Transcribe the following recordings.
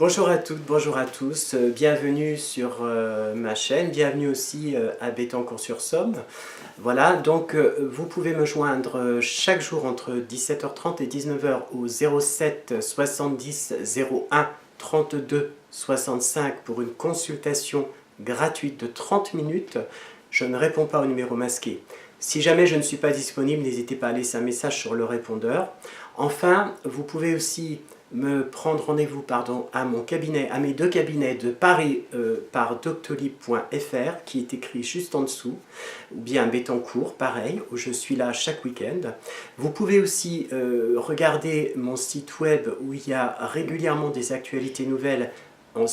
Bonjour à toutes, bonjour à tous, bienvenue sur ma chaîne, bienvenue aussi à Bettencourt-sur-Somme. Voilà, donc vous pouvez me joindre chaque jour entre 17h30 et 19h au 07 70 01 32 65 pour une consultation gratuite de 30 minutes. Je ne réponds pas au numéro masqué. Si jamais je ne suis pas disponible, n'hésitez pas à laisser un message sur le répondeur. Enfin, vous pouvez aussi me prendre rendez-vous à mon cabinet, à mes deux cabinets de Paris par doctolib.fr qui est écrit juste en dessous, ou bien Bettencourt, pareil, où je suis là chaque week-end. Vous pouvez aussi regarder mon site web où il y a régulièrement des actualités nouvelles en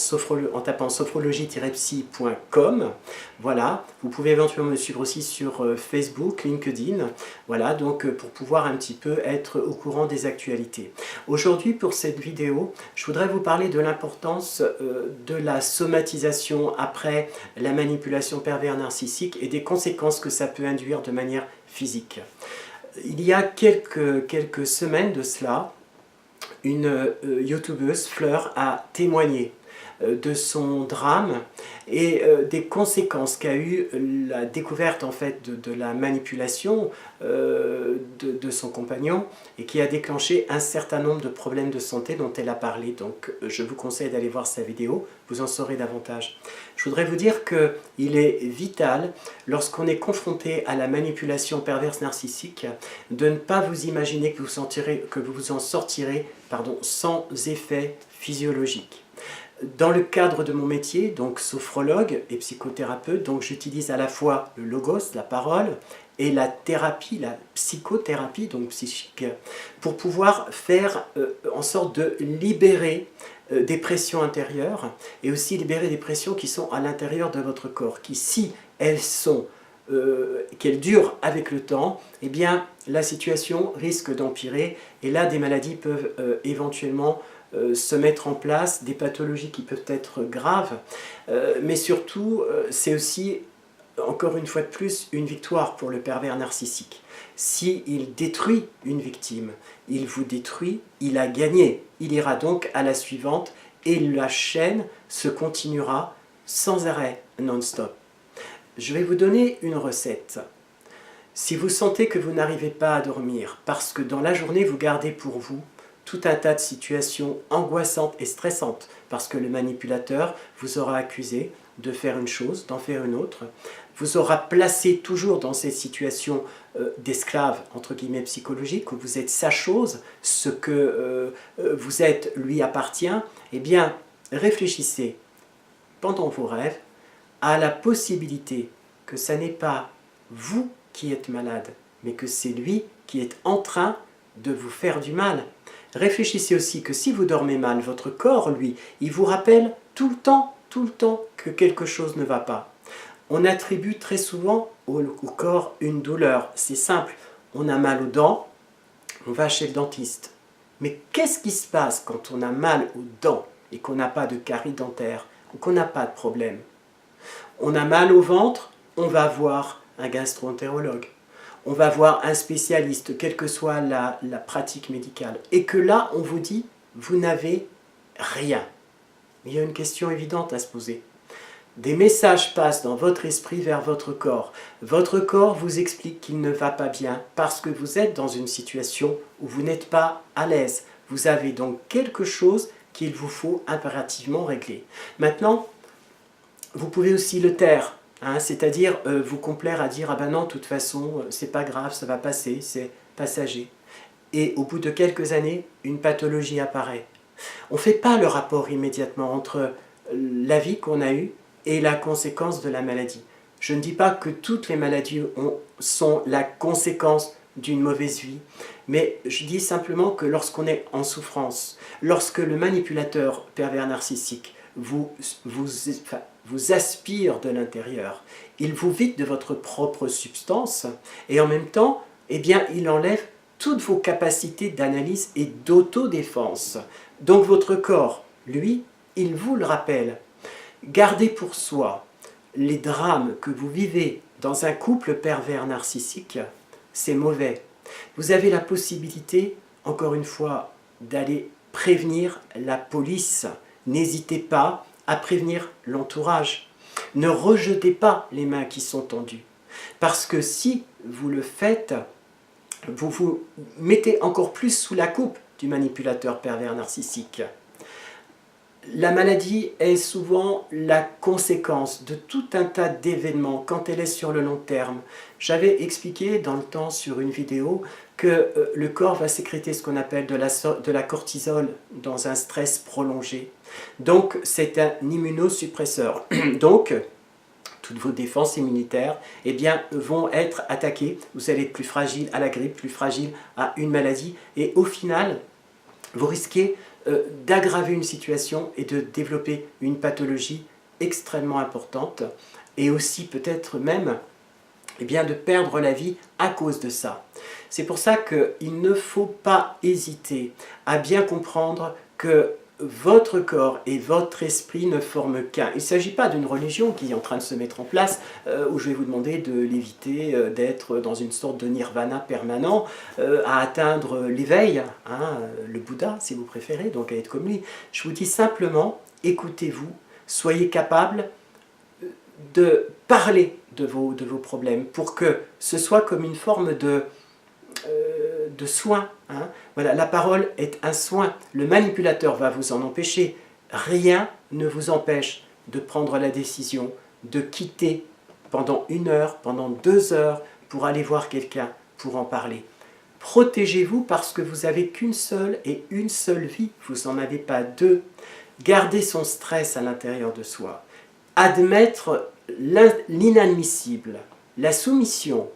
tapant sophrologie-psy.com. Voilà, vous pouvez éventuellement me suivre aussi sur Facebook, LinkedIn, voilà, donc pour pouvoir un petit peu être au courant des actualités. Aujourd'hui, pour cette vidéo, je voudrais vous parler de l'importance de la somatisation après la manipulation pervers narcissique et des conséquences que ça peut induire de manière physique. Il y a quelques semaines de cela, une youtubeuse, Fleur, a témoigné de son drame et des conséquences qu'a eu la découverte en fait de la manipulation de son compagnon et qui a déclenché un certain nombre de problèmes de santé dont elle a parlé. Donc je vous conseille d'aller voir sa vidéo, vous en saurez davantage. Je voudrais vous dire qu'il est vital, lorsqu'on est confronté à la manipulation perverse narcissique, de ne pas vous imaginer que vous vous en sortirez sans effet physiologique. Dans le cadre de mon métier, donc sophrologue et psychothérapeute, donc j'utilise à la fois le logos, la parole, et la thérapie, la psychothérapie, donc psychique, pour pouvoir faire en sorte de libérer des pressions intérieures et aussi libérer des pressions qui sont à l'intérieur de votre corps, qui si qu'elles durent avec le temps, eh bien la situation risque d'empirer et là des maladies peuvent éventuellement se mettre en place, des pathologies qui peuvent être graves, mais surtout c'est aussi, encore une fois de plus, une victoire pour le pervers narcissique. S'il détruit une victime, il vous détruit, il a gagné. Il ira donc à la suivante et la chaîne se continuera sans arrêt, non-stop. Je vais vous donner une recette. Si vous sentez que vous n'arrivez pas à dormir, parce que dans la journée vous gardez pour vous tout un tas de situations angoissantes et stressantes, parce que le manipulateur vous aura accusé de faire une chose, d'en faire une autre, vous aura placé toujours dans ces situations d'esclave, entre guillemets psychologiques, où vous êtes sa chose, ce que vous êtes lui appartient, eh bien réfléchissez pendant vos rêves à la possibilité que ce n'est pas vous qui êtes malade, mais que c'est lui qui est en train de vous faire du mal. Réfléchissez aussi que si vous dormez mal, votre corps, lui, il vous rappelle tout le temps que quelque chose ne va pas. On attribue très souvent au corps une douleur. C'est simple, on a mal aux dents, on va chez le dentiste. Mais qu'est-ce qui se passe quand on a mal aux dents et qu'on n'a pas de carie dentaire ou qu'on n'a pas de problème? On a mal au ventre, on va voir un gastro-entérologue. On va voir un spécialiste, quelle que soit la pratique médicale. Et que là, on vous dit, vous n'avez rien. Il y a une question évidente à se poser. Des messages passent dans votre esprit vers votre corps. Votre corps vous explique qu'il ne va pas bien parce que vous êtes dans une situation où vous n'êtes pas à l'aise. Vous avez donc quelque chose qu'il vous faut impérativement régler. Maintenant, vous pouvez aussi le taire. C'est-à-dire vous complaire à dire « Ah ben non, de toute façon, c'est pas grave, ça va passer, c'est passager ». Et au bout de quelques années, une pathologie apparaît. On ne fait pas le rapport immédiatement entre la vie qu'on a eue et la conséquence de la maladie. Je ne dis pas que toutes les maladies sont la conséquence d'une mauvaise vie, mais je dis simplement que lorsqu'on est en souffrance, lorsque le manipulateur pervers narcissique vous aspire de l'intérieur, il vous vide de votre propre substance et en même temps, eh bien, il enlève toutes vos capacités d'analyse et d'autodéfense. Donc votre corps, lui, il vous le rappelle. Gardez pour soi les drames que vous vivez dans un couple pervers narcissique, c'est mauvais. Vous avez la possibilité, encore une fois, d'aller prévenir la police. n'hésitez pas à prévenir l'entourage. Ne rejetez pas les mains qui sont tendues. Parce que si vous le faites, vous vous mettez encore plus sous la coupe du manipulateur pervers narcissique. La maladie est souvent la conséquence de tout un tas d'événements quand elle est sur le long terme. J'avais expliqué dans le temps sur une vidéo que le corps va sécréter ce qu'on appelle de la cortisol dans un stress prolongé. Donc c'est un immunosuppresseur. Donc toutes vos défenses immunitaires eh bien, vont être attaquées. Vous allez être plus fragile à la grippe, plus fragile à une maladie. Et au final, vous risquez d'aggraver une situation et de développer une pathologie extrêmement importante. Et aussi peut-être même eh bien, de perdre la vie à cause de ça. C'est pour ça qu'il ne faut pas hésiter à bien comprendre que votre corps et votre esprit ne forment qu'un. Il ne s'agit pas d'une religion qui est en train de se mettre en place, où je vais vous demander de l'éviter, d'être dans une sorte de nirvana permanent, à atteindre l'éveil, hein, le Bouddha si vous préférez, donc à être comme lui. Je vous dis simplement, écoutez-vous, soyez capable de parler de vos problèmes pour que ce soit comme une forme de soin. Hein. Voilà, la parole est un soin. Le manipulateur va vous en empêcher. Rien ne vous empêche de prendre la décision de quitter pendant 1 heure, pendant 2 heures pour aller voir quelqu'un pour en parler. Protégez-vous parce que vous n'avez qu'une seule et une seule vie. Vous n'en avez pas 2. Gardez son stress à l'intérieur de soi. Admettre l'inadmissible, la soumission,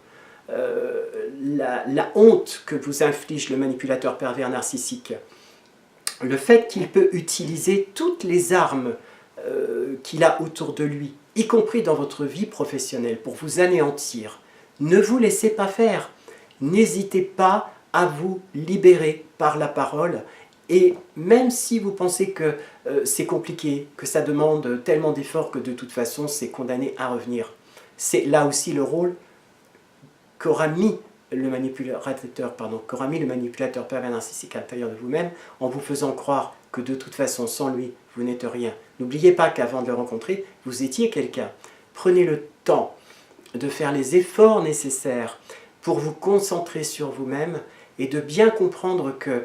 la honte que vous inflige le manipulateur pervers narcissique, le fait qu'il peut utiliser toutes les armes qu'il a autour de lui, y compris dans votre vie professionnelle, pour vous anéantir. Ne vous laissez pas faire. N'hésitez pas à vous libérer par la parole. Et même si vous pensez que c'est compliqué, que ça demande tellement d'efforts que de toute façon c'est condamné à revenir, c'est là aussi le rôle qu'aura mis le manipulateur pervers narcissique à l'intérieur de vous-même, en vous faisant croire que de toute façon, sans lui, vous n'êtes rien. N'oubliez pas qu'avant de le rencontrer, vous étiez quelqu'un. Prenez le temps de faire les efforts nécessaires pour vous concentrer sur vous-même et de bien comprendre que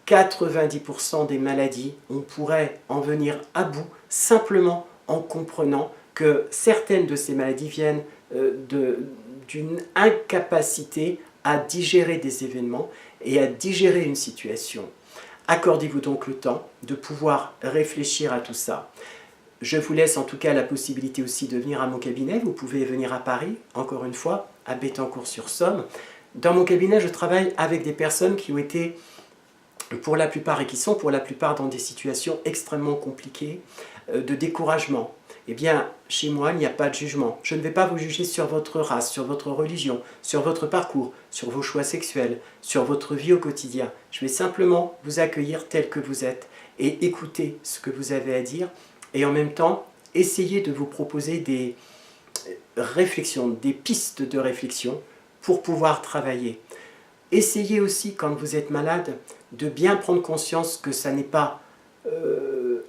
90% des maladies, on pourrait en venir à bout simplement en comprenant que certaines de ces maladies viennent d'une incapacité à digérer des événements et à digérer une situation. Accordez-vous donc le temps de pouvoir réfléchir à tout ça. Je vous laisse en tout cas la possibilité aussi de venir à mon cabinet. Vous pouvez venir à Paris, encore une fois, à Bettencourt-sur-Somme. Dans mon cabinet, je travaille avec des personnes qui ont été, pour la plupart, et qui sont pour la plupart dans des situations extrêmement compliquées, de découragement. Eh bien, chez moi, il n'y a pas de jugement. Je ne vais pas vous juger sur votre race, sur votre religion, sur votre parcours, sur vos choix sexuels, sur votre vie au quotidien. Je vais simplement vous accueillir tel que vous êtes et écouter ce que vous avez à dire et en même temps, essayer de vous proposer des réflexions, des pistes de réflexion pour pouvoir travailler. Essayez aussi, quand vous êtes malade, de bien prendre conscience que ça n'est pas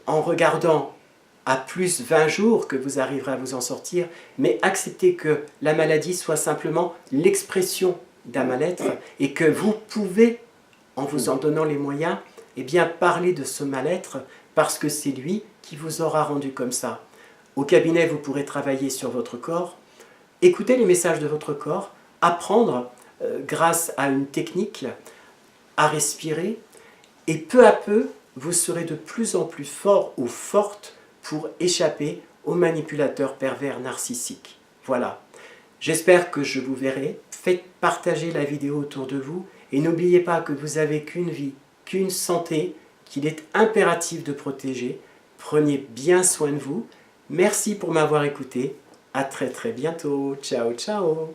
en regardant à plus 20 jours que vous arriverez à vous en sortir, mais acceptez que la maladie soit simplement l'expression d'un mal-être et que vous pouvez, en vous en donnant les moyens, eh bien parler de ce mal-être parce que c'est lui qui vous aura rendu comme ça. Au cabinet, vous pourrez travailler sur votre corps, écouter les messages de votre corps, apprendre grâce à une technique à respirer et peu à peu, vous serez de plus en plus fort ou forte pour échapper aux manipulateurs pervers narcissiques. Voilà. J'espère que je vous verrai. Faites partager la vidéo autour de vous et n'oubliez pas que vous n'avez qu'une vie, qu'une santé, qu'il est impératif de protéger. Prenez bien soin de vous. Merci pour m'avoir écouté. À très bientôt. Ciao, ciao.